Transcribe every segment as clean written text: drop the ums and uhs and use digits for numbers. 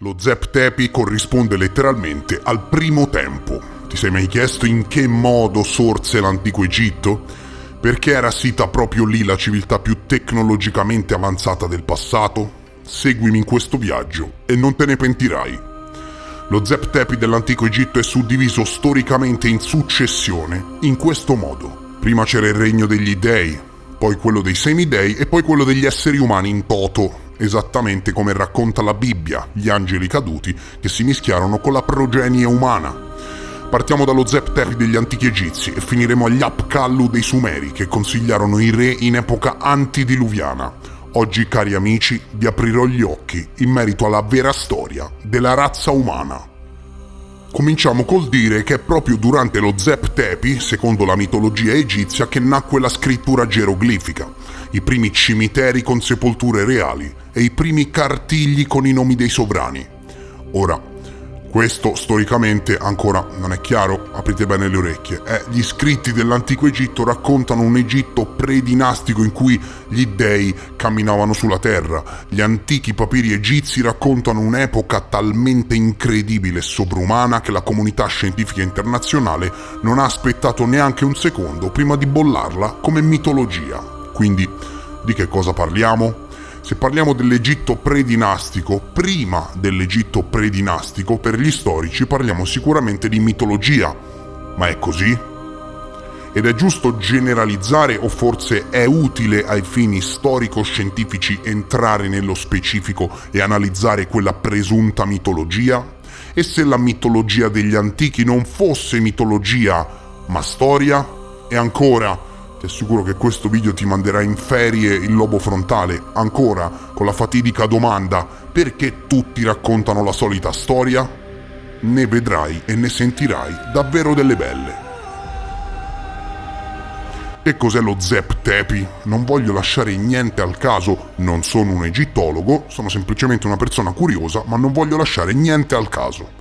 Lo Zep Tepi corrisponde letteralmente al primo tempo. Ti sei mai chiesto in che modo sorse l'antico Egitto? Perché era sita proprio lì la civiltà più tecnologicamente avanzata del passato? Seguimi in questo viaggio e non te ne pentirai. Lo Zep Tepi dell'antico Egitto è suddiviso storicamente in successione, in questo modo. Prima c'era il regno degli dei, poi quello dei semidei e poi quello degli esseri umani in toto, esattamente come racconta la Bibbia, gli angeli caduti che si mischiarono con la progenie umana. Partiamo dallo Zep Tepi degli antichi egizi e finiremo agli Apkallu dei Sumeri che consigliarono i re in epoca antidiluviana. Oggi, cari amici, vi aprirò gli occhi in merito alla vera storia della razza umana. Cominciamo col dire che è proprio durante lo Zep Tepi, secondo la mitologia egizia, che nacque la scrittura geroglifica, i primi cimiteri con sepolture reali e i primi cartigli con i nomi dei sovrani. Ora, questo storicamente ancora non è chiaro, aprite bene le orecchie. Gli scritti dell'antico Egitto raccontano un Egitto predinastico in cui gli dei camminavano sulla terra. Gli antichi papiri egizi raccontano un'epoca talmente incredibile e sovrumana che la comunità scientifica internazionale non ha aspettato neanche un secondo prima di bollarla come mitologia. Quindi, di che cosa parliamo? Se parliamo dell'Egitto predinastico, prima dell'Egitto predinastico, per gli storici parliamo sicuramente di mitologia. Ma è così? Ed è giusto generalizzare o forse è utile ai fini storico-scientifici entrare nello specifico e analizzare quella presunta mitologia? E se la mitologia degli antichi non fosse mitologia, ma storia? E ancora, ti assicuro che questo video ti manderà in ferie il lobo frontale, ancora con la fatidica domanda: perché tutti raccontano la solita storia? Ne vedrai e ne sentirai davvero delle belle. Che cos'è lo Zep Tepi? Non voglio lasciare niente al caso, non sono un egittologo, sono semplicemente una persona curiosa, ma non voglio lasciare niente al caso.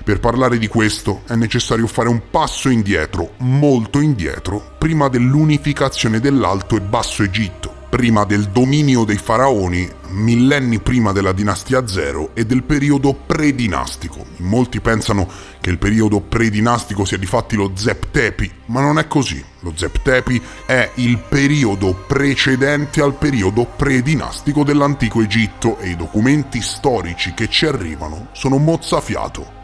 Per parlare di questo è necessario fare un passo indietro, molto indietro, prima dell'unificazione dell'Alto e Basso Egitto, prima del dominio dei faraoni, millenni prima della dinastia Zero e del periodo predinastico. Molti pensano che il periodo predinastico sia difatti lo Zep Tepi, ma non è così. Lo Zep Tepi è il periodo precedente al periodo predinastico dell'antico Egitto e i documenti storici che ci arrivano sono mozzafiato.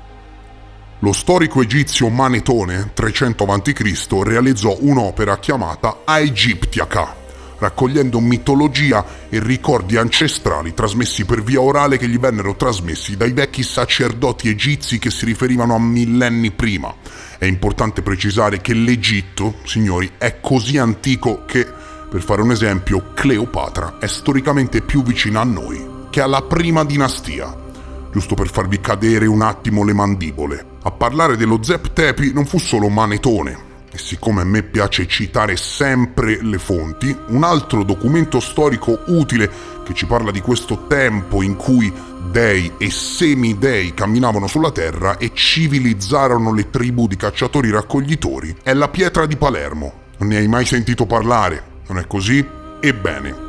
Lo storico egizio Manetone, 300 a.C., realizzò un'opera chiamata Aegyptiaca, raccogliendo mitologia e ricordi ancestrali trasmessi per via orale che gli vennero trasmessi dai vecchi sacerdoti egizi che si riferivano a millenni prima. È importante precisare che l'Egitto, signori, è così antico che, per fare un esempio, Cleopatra è storicamente più vicina a noi che alla prima dinastia. Giusto per farvi cadere un attimo le mandibole. A parlare dello Zep Tepi non fu solo Manetone, e siccome a me piace citare sempre le fonti, un altro documento storico utile che ci parla di questo tempo in cui dei e semidei camminavano sulla terra e civilizzarono le tribù di cacciatori-raccoglitori è la pietra di Palermo. Non ne hai mai sentito parlare, non è così? Ebbene,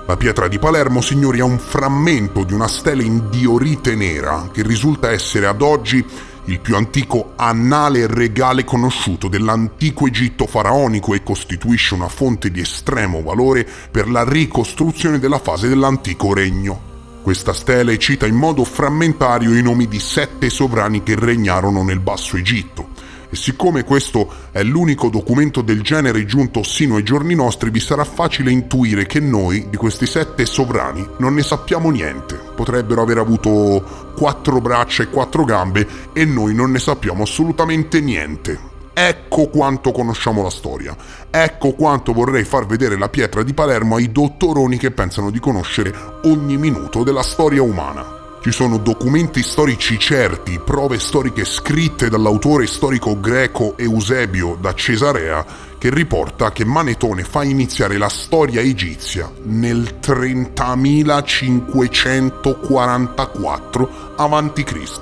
la pietra di Palermo, signori, è un frammento di una stele in diorite nera che risulta essere ad oggi il più antico annale regale conosciuto dell'antico Egitto faraonico e costituisce una fonte di estremo valore per la ricostruzione della fase dell'antico regno. Questa stele cita in modo frammentario i nomi di 7 sovrani che regnarono nel Basso Egitto. E siccome questo è l'unico documento del genere giunto sino ai giorni nostri, vi sarà facile intuire che noi, di questi 7 sovrani, non ne sappiamo niente. Potrebbero aver avuto 4 braccia e 4 gambe e noi non ne sappiamo assolutamente niente. Ecco quanto conosciamo la storia. Ecco quanto vorrei far vedere la pietra di Palermo ai dottoroni che pensano di conoscere ogni minuto della storia umana. Ci sono documenti storici certi, prove storiche scritte dall'autore storico greco Eusebio da Cesarea, che riporta che Manetone fa iniziare la storia egizia nel 30.544 a.C.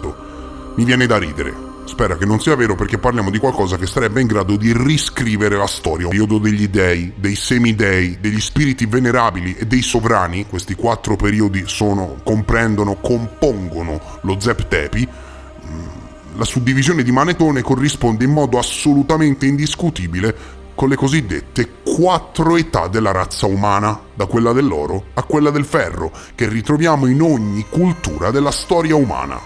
Mi viene da ridere. spera che non sia vero, perché parliamo di qualcosa che sarebbe in grado di riscrivere la storia. Il periodo degli dei, dei semidei, degli spiriti venerabili e dei sovrani, questi 4 periodi compongono lo Zep Tepi. La suddivisione di Manetone corrisponde in modo assolutamente indiscutibile con le cosiddette 4 età della razza umana, da quella dell'oro a quella del ferro, che ritroviamo in ogni cultura della storia umana.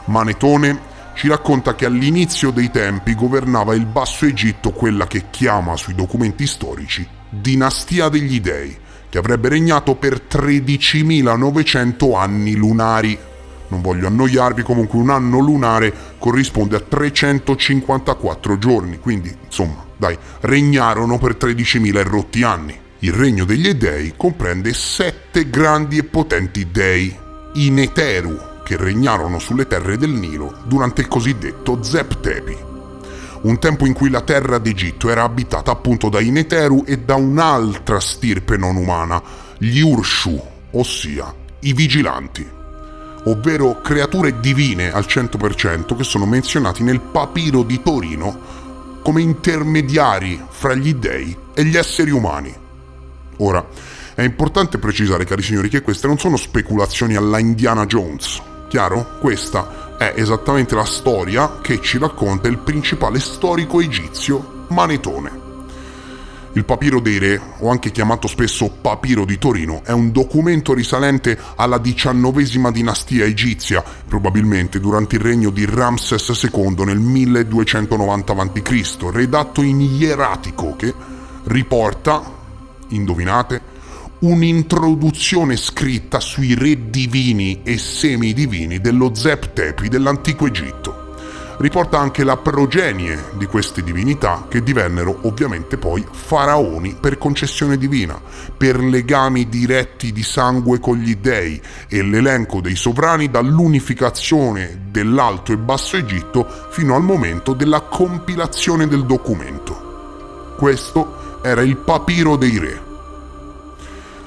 Manetone ci racconta che all'inizio dei tempi governava il Basso Egitto quella che chiama sui documenti storici dinastia degli dei, che avrebbe regnato per 13.900 anni lunari. Non voglio annoiarvi, comunque un anno lunare corrisponde a 354 giorni, quindi insomma, dai, regnarono per 13.000 e rotti anni. Il regno degli dei comprende 7 grandi e potenti dei, i Neteru, che regnarono sulle terre del Nilo durante il cosiddetto Zep Tepi, un tempo in cui la terra d'Egitto era abitata appunto dai Neteru e da un'altra stirpe non umana, gli Urshu, ossia i vigilanti, ovvero creature divine al 100% che sono menzionati nel papiro di Torino come intermediari fra gli dei e gli esseri umani. Ora, è importante precisare, cari signori, che queste non sono speculazioni alla Indiana Jones, chiaro? Questa è esattamente la storia che ci racconta il principale storico egizio, Manetone. Il papiro dei re, o anche chiamato spesso papiro di Torino, è un documento risalente alla XIX dinastia egizia, probabilmente durante il regno di Ramses II nel 1290 a.C., redatto in ieratico che riporta, indovinate, un'introduzione scritta sui re divini e semidivini dello Zep Tepi dell'antico Egitto. Riporta anche la progenie di queste divinità, che divennero ovviamente poi faraoni per concessione divina, per legami diretti di sangue con gli dei, e l'elenco dei sovrani dall'unificazione dell'Alto e Basso Egitto fino al momento della compilazione del documento. Questo era il papiro dei re.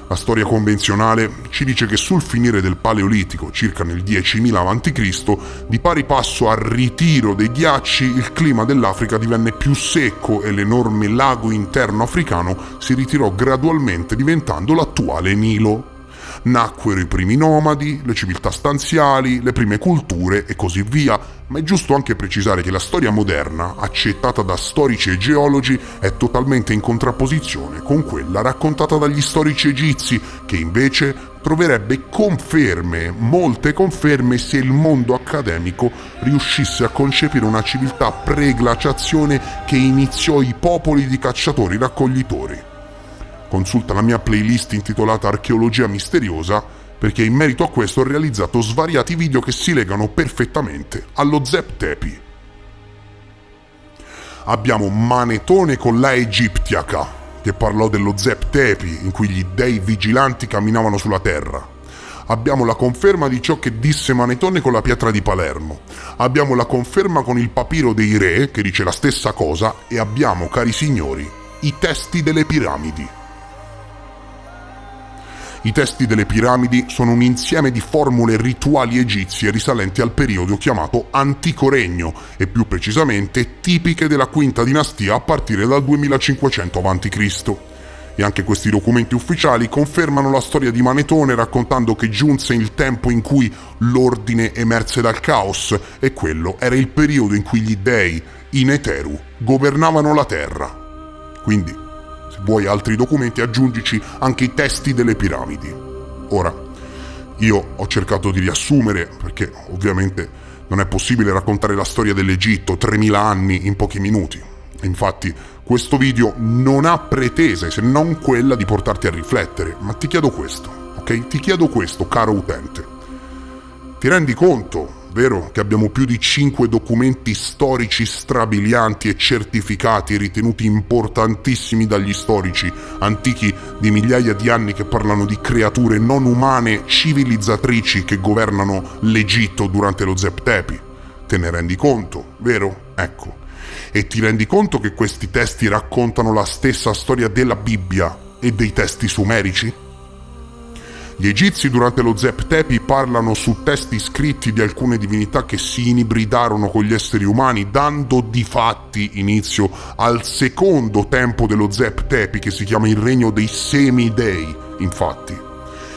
La storia convenzionale ci dice che sul finire del Paleolitico, circa nel 10.000 a.C., di pari passo al ritiro dei ghiacci, il clima dell'Africa divenne più secco e l'enorme lago interno africano si ritirò gradualmente, diventando l'attuale Nilo. Nacquero i primi nomadi, le civiltà stanziali, le prime culture e così via, ma è giusto anche precisare che la storia moderna, accettata da storici e geologi, è totalmente in contrapposizione con quella raccontata dagli storici egizi, che invece troverebbe conferme, molte conferme, se il mondo accademico riuscisse a concepire una civiltà pre-glaciazione che iniziò i popoli di cacciatori-raccoglitori. Consulta la mia playlist intitolata Archeologia misteriosa, perché in merito a questo ho realizzato svariati video che si legano perfettamente allo Zep Tepi. Abbiamo Manetone con la Egiptiaca, che parlò dello Zep Tepi, in cui gli dei vigilanti camminavano sulla terra. Abbiamo la conferma di ciò che disse Manetone con la pietra di Palermo. Abbiamo la conferma con il papiro dei re, che dice la stessa cosa, e abbiamo, cari signori, i testi delle piramidi. I testi delle piramidi sono un insieme di formule rituali egizie risalenti al periodo chiamato Antico Regno, e più precisamente tipiche della quinta dinastia a partire dal 2500 a.C. E anche questi documenti ufficiali confermano la storia di Manetone, raccontando che giunse il tempo in cui l'ordine emerse dal caos, e quello era il periodo in cui gli dei, i Neteru, governavano la terra. Quindi, vuoi altri documenti, aggiungici anche i testi delle piramidi. Ora, io ho cercato di riassumere, perché ovviamente non è possibile raccontare la storia dell'Egitto 3000 anni in pochi minuti. Infatti, questo video non ha pretese se non quella di portarti a riflettere, ma ti chiedo questo, ok? Ti chiedo questo, caro utente. Ti rendi conto, vero, che abbiamo più di 5 documenti storici strabilianti e certificati ritenuti importantissimi dagli storici antichi di migliaia di anni, che parlano di creature non umane civilizzatrici che governano l'Egitto durante lo Zep Tepi? Te ne rendi conto, vero? Ecco. E ti rendi conto che questi testi raccontano la stessa storia della Bibbia e dei testi sumerici? Gli egizi durante lo Zep Tepi parlano su testi scritti di alcune divinità che si inibridarono con gli esseri umani, dando di fatti inizio al secondo tempo dello Zep Tepi, che si chiama il regno dei semidei, infatti.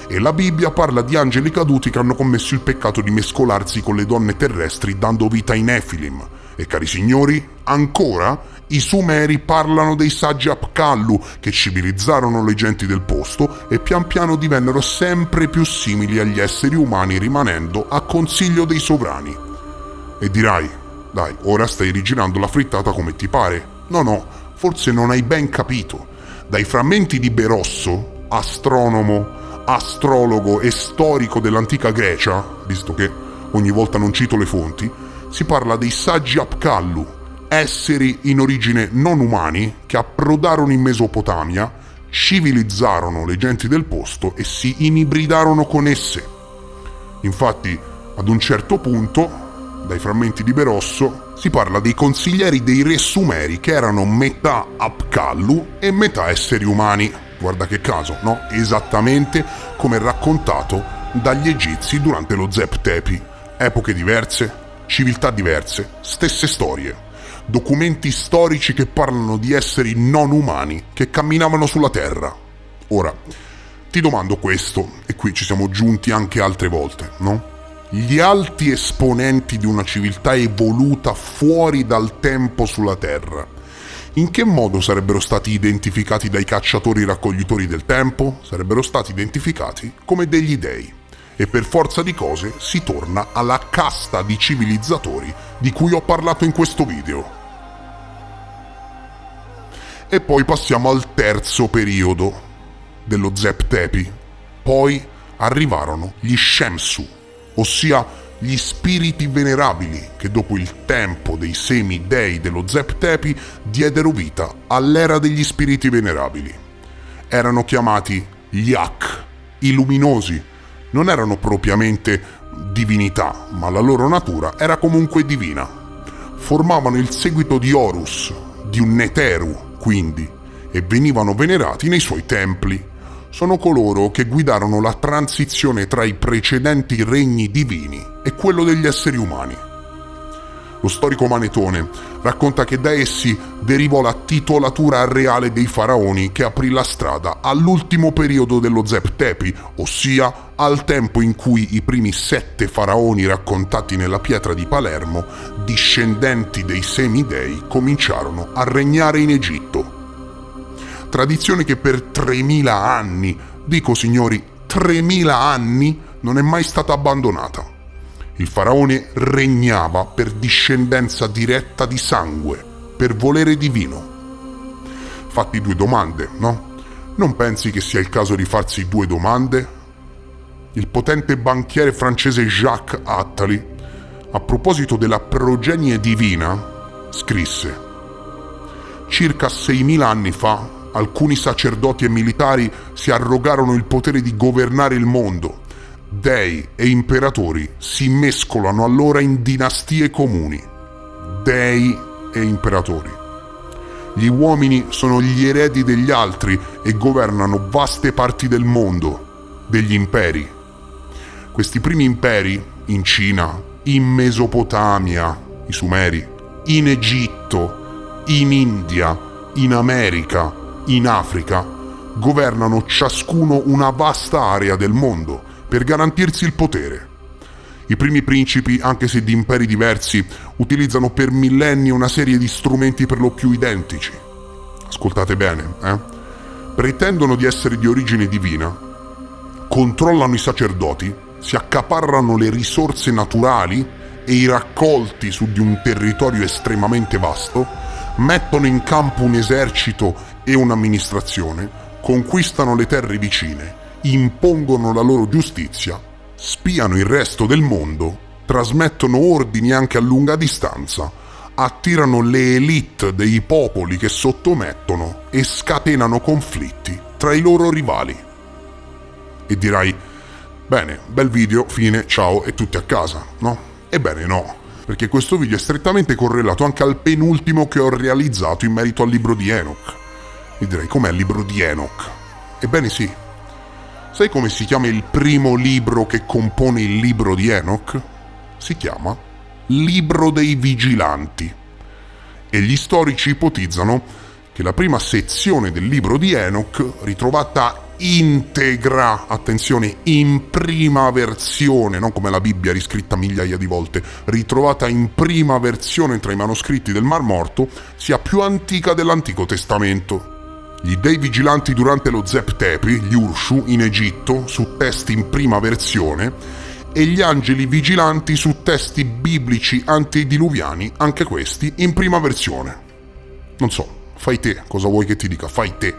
E la Bibbia parla di angeli caduti che hanno commesso il peccato di mescolarsi con le donne terrestri, dando vita ai Nefilim. E cari signori, ancora, i Sumeri parlano dei saggi Apkallu che civilizzarono le genti del posto e pian piano divennero sempre più simili agli esseri umani, rimanendo a consiglio dei sovrani. E dirai, dai, ora stai rigirando la frittata come ti pare. No, forse non hai ben capito. Dai frammenti di Berosso, astronomo, astrologo e storico dell'antica Grecia, visto che ogni volta non cito le fonti, si parla dei saggi Apkallu, esseri in origine non umani che approdarono in Mesopotamia, civilizzarono le genti del posto e si inibridarono con esse. Infatti, ad un certo punto, dai frammenti di Berosso, si parla dei consiglieri dei re sumeri che erano metà Apkallu e metà esseri umani. Guarda che caso, no? Esattamente come raccontato dagli egizi durante lo Zep Tepi. Epoche diverse, civiltà diverse, stesse storie. Documenti storici che parlano di esseri non umani che camminavano sulla terra. Ora, ti domando questo, e qui ci siamo giunti anche altre volte, no? Gli alti esponenti di una civiltà evoluta fuori dal tempo sulla terra, in che modo sarebbero stati identificati dai cacciatori raccoglitori del tempo? Sarebbero stati identificati come degli dei. E per forza di cose si torna alla casta di civilizzatori di cui ho parlato in questo video. E poi passiamo al terzo periodo dello Zep Tepi. Poi arrivarono gli Shemsu, ossia gli spiriti venerabili che dopo il tempo dei semidei dello Zep Tepi diedero vita all'era degli spiriti venerabili. Erano chiamati gli Ak, i luminosi. Non erano propriamente divinità, ma la loro natura era comunque divina. Formavano il seguito di Horus, di un Neteru, quindi, e venivano venerati nei suoi templi. Sono coloro che guidarono la transizione tra i precedenti regni divini e quello degli esseri umani. Lo storico Manetone racconta che da essi derivò la titolatura reale dei faraoni che aprì la strada all'ultimo periodo dello Zep Tepi, ossia al tempo in cui i primi 7 faraoni raccontati nella pietra di Palermo, discendenti dei semidei, cominciarono a regnare in Egitto. Tradizione che per 3000 anni, dico signori, 3000 anni, non è mai stata abbandonata. Il faraone regnava per discendenza diretta di sangue, per volere divino. Fatti 2 domande, no? Non pensi che sia il caso di farsi 2 domande? Il potente banchiere francese Jacques Attali, a proposito della progenie divina, scrisse: circa 6000 anni fa, alcuni sacerdoti e militari si arrogarono il potere di governare il mondo. Dei e imperatori si mescolano allora in dinastie comuni. Dei e imperatori. Gli uomini sono gli eredi degli altri e governano vaste parti del mondo, degli imperi. Questi primi imperi, in Cina, in Mesopotamia, i Sumeri, in Egitto, in India, in America, in Africa, governano ciascuno una vasta area del mondo per garantirsi il potere. I primi principi, anche se di imperi diversi, utilizzano per millenni una serie di strumenti per lo più identici. Ascoltate bene, pretendono di essere di origine divina, controllano i sacerdoti, si accaparrano le risorse naturali e i raccolti su di un territorio estremamente vasto, mettono in campo un esercito e un'amministrazione, conquistano le terre vicine, impongono la loro giustizia, spiano il resto del mondo, trasmettono ordini anche a lunga distanza, attirano le élite dei popoli che sottomettono e scatenano conflitti tra i loro rivali. E dirai, bene, bel video, fine, ciao e tutti a casa, no? Ebbene no, perché questo video è strettamente correlato anche al penultimo che ho realizzato in merito al libro di Enoch. E direi, com'è il libro di Enoch? Ebbene sì, Sai come si chiama il primo libro che compone il libro di Enoch? Si chiama Libro dei Vigilanti. E gli storici ipotizzano che la prima sezione del libro di Enoch, ritrovata integra, attenzione, in prima versione, non come la Bibbia riscritta migliaia di volte, ritrovata in prima versione tra i manoscritti del Mar Morto, sia più antica dell'Antico Testamento. Gli dei vigilanti durante lo Zep Tepi, gli Urshu, in Egitto, su testi in prima versione, e gli angeli vigilanti su testi biblici antediluviani, anche questi in prima versione. Non so, fai te, cosa vuoi che ti dica, fai te.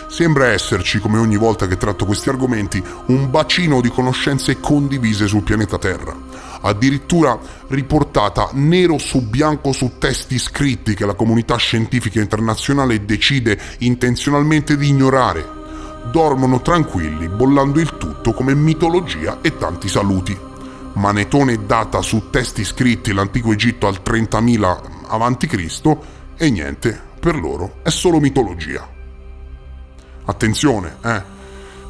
Sembra esserci, come ogni volta che tratto questi argomenti, un bacino di conoscenze condivise sul pianeta Terra, addirittura riportata nero su bianco su testi scritti che la comunità scientifica internazionale decide intenzionalmente di ignorare. Dormono tranquilli, bollando il tutto come mitologia e tanti saluti. Manetone data su testi scritti l'antico Egitto al 30.000 a.C. e niente, per loro è solo mitologia. Attenzione,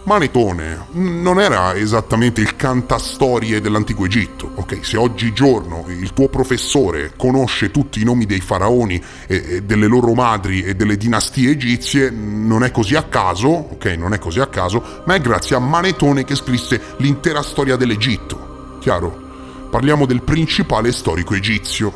Manetone non era esattamente il cantastorie dell'antico Egitto, ok? Se oggigiorno il tuo professore conosce tutti i nomi dei faraoni e delle loro madri e delle dinastie egizie, non è così a caso, ok? Non è così a caso, ma è grazie a Manetone che scrisse l'intera storia dell'Egitto. Chiaro? Parliamo del principale storico egizio,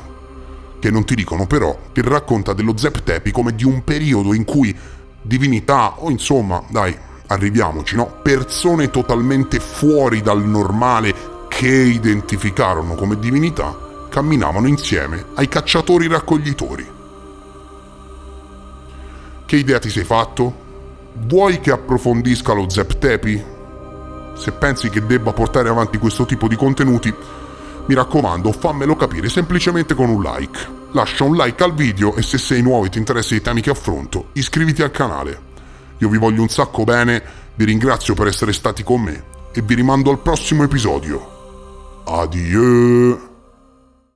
che non ti dicono però che racconta dello Zep Tepi come di un periodo in cui divinità, o insomma, dai, arriviamoci, no? Persone totalmente fuori dal normale che identificarono come divinità, camminavano insieme ai cacciatori-raccoglitori. Che idea ti sei fatto? Vuoi che approfondisca lo Zep Tepi? Se pensi che debba portare avanti questo tipo di contenuti, mi raccomando, fammelo capire semplicemente con un like. Lascia un like al video e se sei nuovo e ti interessano i temi che affronto, iscriviti al canale. Io vi voglio un sacco bene, vi ringrazio per essere stati con me e vi rimando al prossimo episodio. Adieu!